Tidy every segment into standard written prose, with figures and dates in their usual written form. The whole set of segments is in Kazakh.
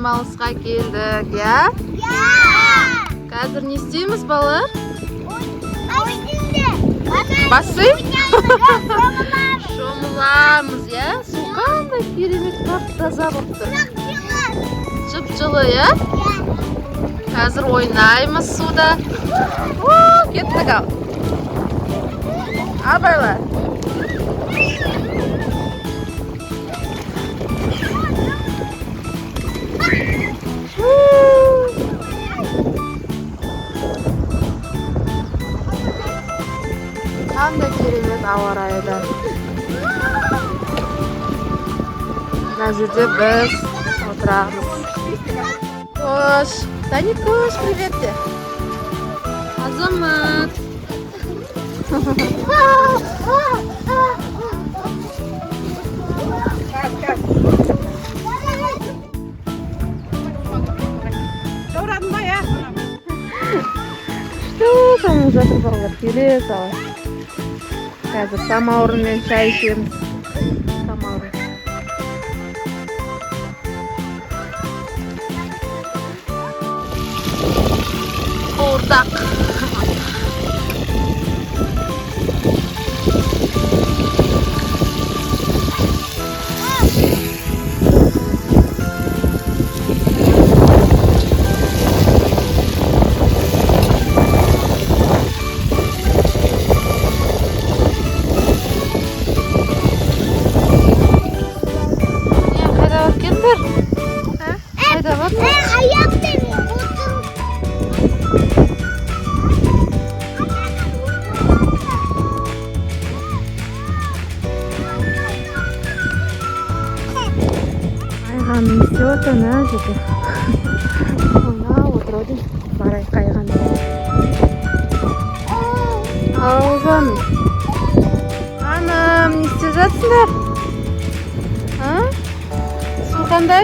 демалысқа келдік, ya? Қазір не істейміз, балалар? Бассейн? Шомыламыз, ya? Су қандай керемет таза болып тұр. Жып-жылы, ya? Қазір ойнаймыз суда. Кеттік ал. Ал, байлар. Қандай керемет ауа райы да. Мына жерде біз отырамыз. Кош, Даник, Кош, привет де. Азамат. Жаурадың ба, я? Что там жатыр балалар, келе сала. Қазір самаурынмен шай ішеміз. Самаурын. Қуырдақ. Ayak demiyor. Қайған не істеп отыр, мына жерде. Мына отырады, барай қайған. Алжан. Анам, не істеп жатсыңдар? Су қандай?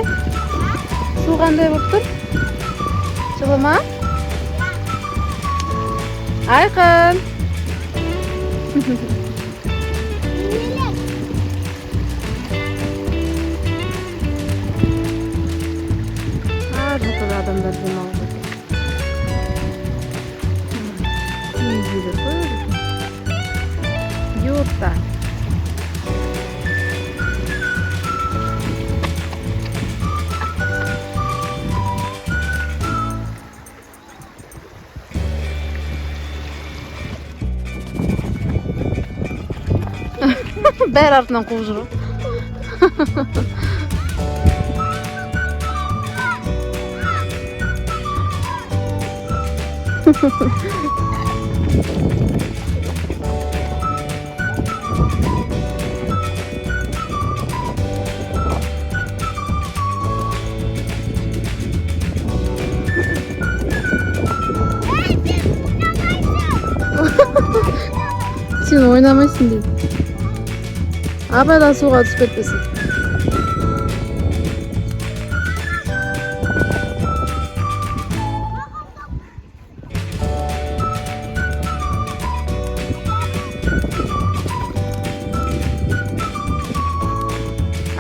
Су қандай болып тұр? Жылы ма? Айқын. Жатыр адамдар демалып жатыр. Үйдегі көп. Юрта. Бәрі артынан қуып жүр. Сен ойнамайсың дейді. Абайдан суға түсіп кетпесін.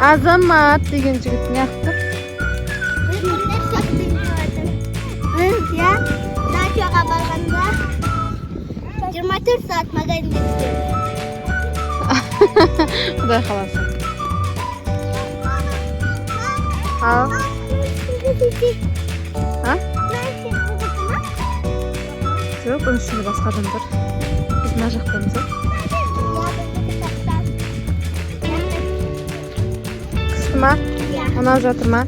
Азамат деген жігіт не ақтыр? Біз, я, дачаға барғанда 24 saat магазинде істейміз. Құдай қаласа. Ал. Жоқ, оның ішінде басқа адамдар. Біз мына жақтамыз. Қысты ма? Анау жатыр ма?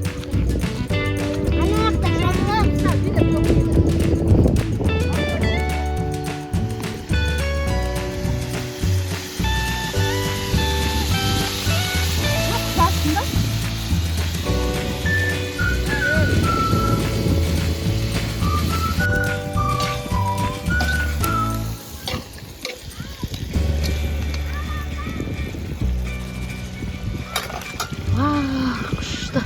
Күшті.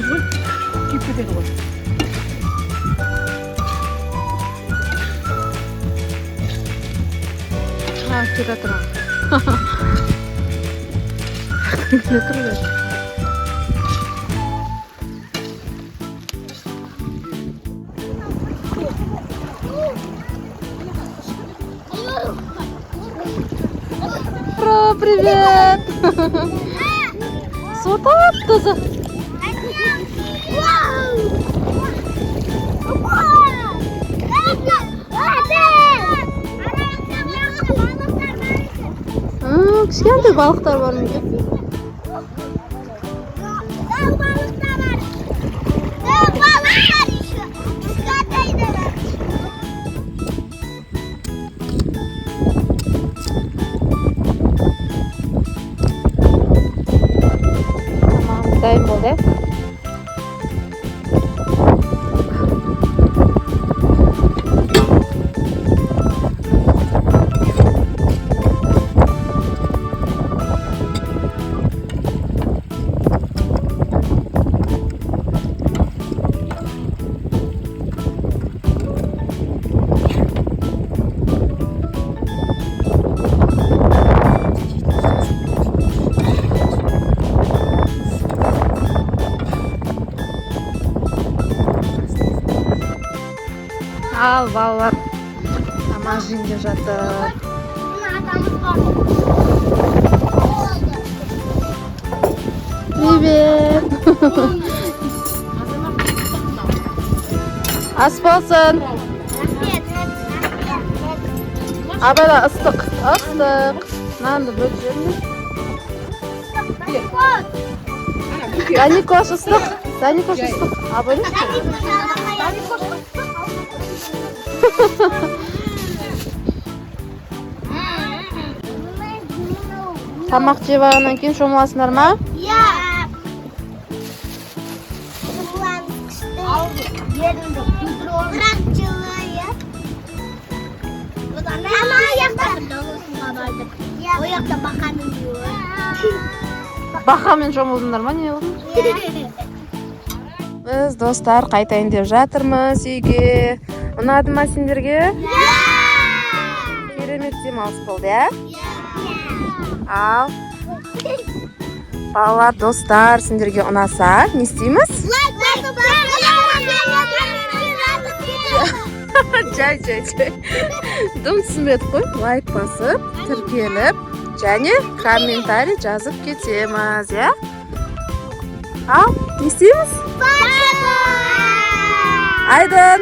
줄 깊게 되는 거지. 아, 길어더라. 근데 떨어졌어. Про, привет! 쏟았다. Кішкентай балықтар бар ма екен? Tamam, dayım болды. Al балалар тамақ жейінде жатыр. Привет. Ас болсын. Абайла ыстық. Нанды бөліп жіберме. Даникош ыстық. Абайлы. Тамақ жеп алғаннан кейін шомыласыңдар ма? Iya. Berat жылы ya. Ama ayakta. Ayakta bakanın diyor. Бақамен шомылдыңдар ма, не болды? Біз достар қайтайын деп жатырмыз үйге. Ұнады ма сендерге? Керемет демалыс болды, иә? Ал. Балалар, достар, сендерге ұнаса, не істейміз? Жай. Дым түсінбедік қой. Лайк басып, тіркеліп, және комментарий жазып кетеміз, иә? Ал, не істейміз? Айдын.